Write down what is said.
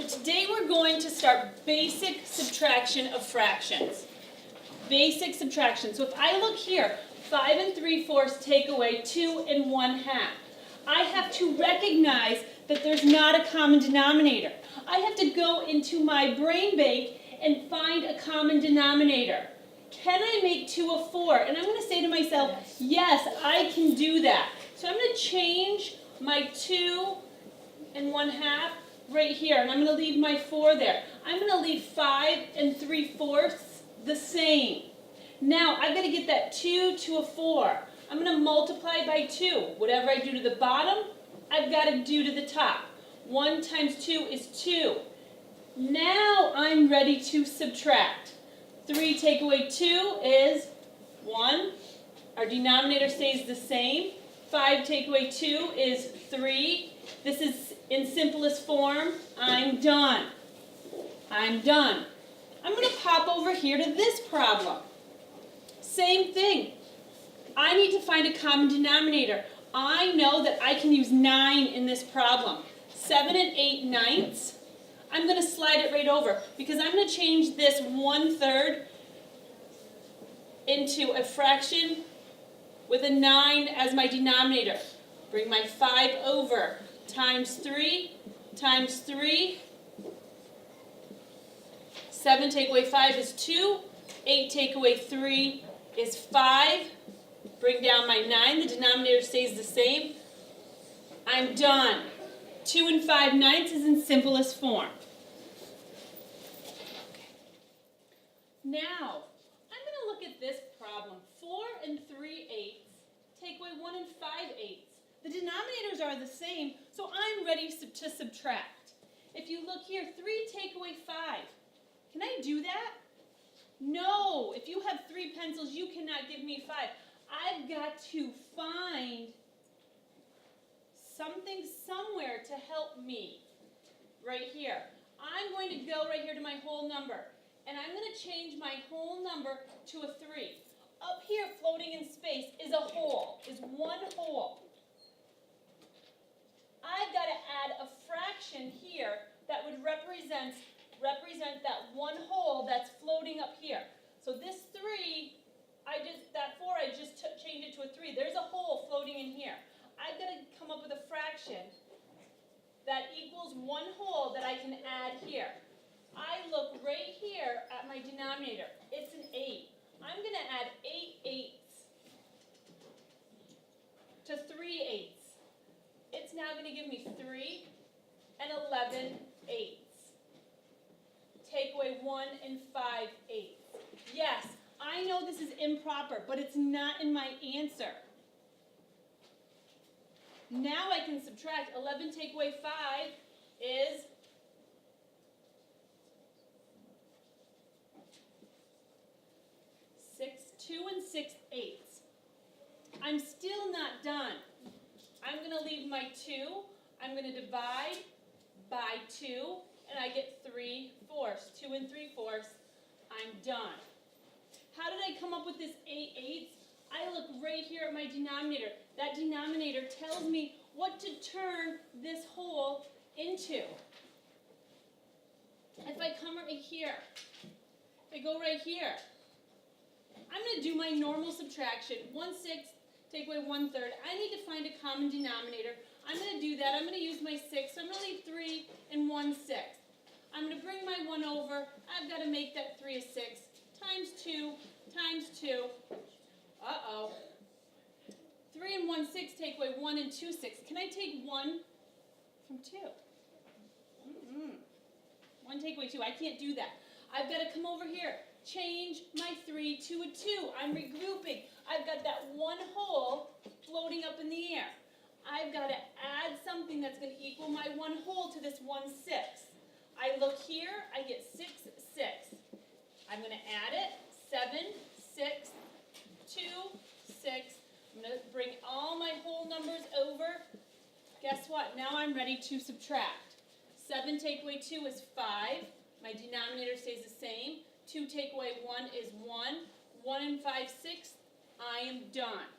Today we're going to start basic subtraction of fractions. Basic subtraction. So if I look here, 5 3/4 take away 2 1/2. I have to recognize that there's not a common denominator. I have to go into my brain bank and find a common denominator. Can I make 2 a 4? And I'm going to say to myself, yes, I can do that. So I'm going to change my 2 1/2 right here, and I'm going to leave my 4 there. I'm going to leave 5 3/4 the same. Now, I've got to get that 2 to a 4. I'm going to multiply by 2. Whatever I do to the bottom, I've got to do to the top. 1 times 2 is 2. Now I'm ready to subtract. 3 take away 2 is 1. Our denominator stays the same. 5 take away 2 is 3. This is in simplest form. I'm done. I'm done. I'm going to pop over here to this problem. Same thing. I need to find a common denominator. I know that I can use 9 in this problem. 7 8/9. I'm going to slide it right over because I'm going to change this 1/3 into a fraction with a 9 as my denominator. Bring my 5 over. Times 3, times 3. 7 take away 5 is 2. 8 take away 3 is 5. Bring down my 9. The denominator stays the same. I'm done. 2 5/9 is in simplest form. Okay. Now, I'm going to look at this problem. 4 3/8 take away 1 5/8. The denominators are the same, so I'm ready to subtract. If you look here, 3 take away 5. Can I do that? No. If you have 3 pencils, you cannot give me 5. I've got to find something somewhere to help me. Right here. I'm going to go right here to my whole number, and I'm going to change my whole number to a 3. Up here, floating in space, is a whole, is one whole. I've got to add a fraction here that would represent that one whole that's floating up here. So this 3, that 4, I just changed it to a 3. There's a whole floating in here. I've got to come up with a fraction that equals one whole that I can add here. I look right here at my denominator. It's an 8. I'm going to add 8/8 to 3/8. It's now going to give me 3 11/8. Take away 1 5/8. Yes, I know this is improper, but it's not in my answer. Now I can subtract. 11 take away 5 is 2 6/8. I'm still not done. I'm going to leave my 2. I'm going to divide by 2, and I get 3/4. 2 3/4. I'm done. How did I come up with this 8/8? I look right here at my denominator. That denominator tells me what to turn this whole into. If I come right here, if I go right here, I'm going to do my normal subtraction. 1/6 take away 1/3. I need to find a common denominator. I'm going to do that. I'm going to use my 6. So I'm going to leave 3 1/6. I'm going to bring my 1 over. I've got to make that 3 a 6 times 2 times 2. Uh-oh. 3 1/6 take away 1 2/6. Can I take 1 from 2? 1 take away 2. I can't do that. I've got to come over here. Change my 3 to a 2. I'm regrouping. I've got that one whole floating up in the air. I've got to add something that's going to equal my one whole to this 1/6. I look here, I get 6 6. I'm going to add it. 7 6 2 6. I'm going to bring all my whole numbers over. Guess what? Now I'm ready to subtract. 7 take away 2 is 5. My denominator stays the same. 2 take away 1 is 1. 1 5/6. I am done.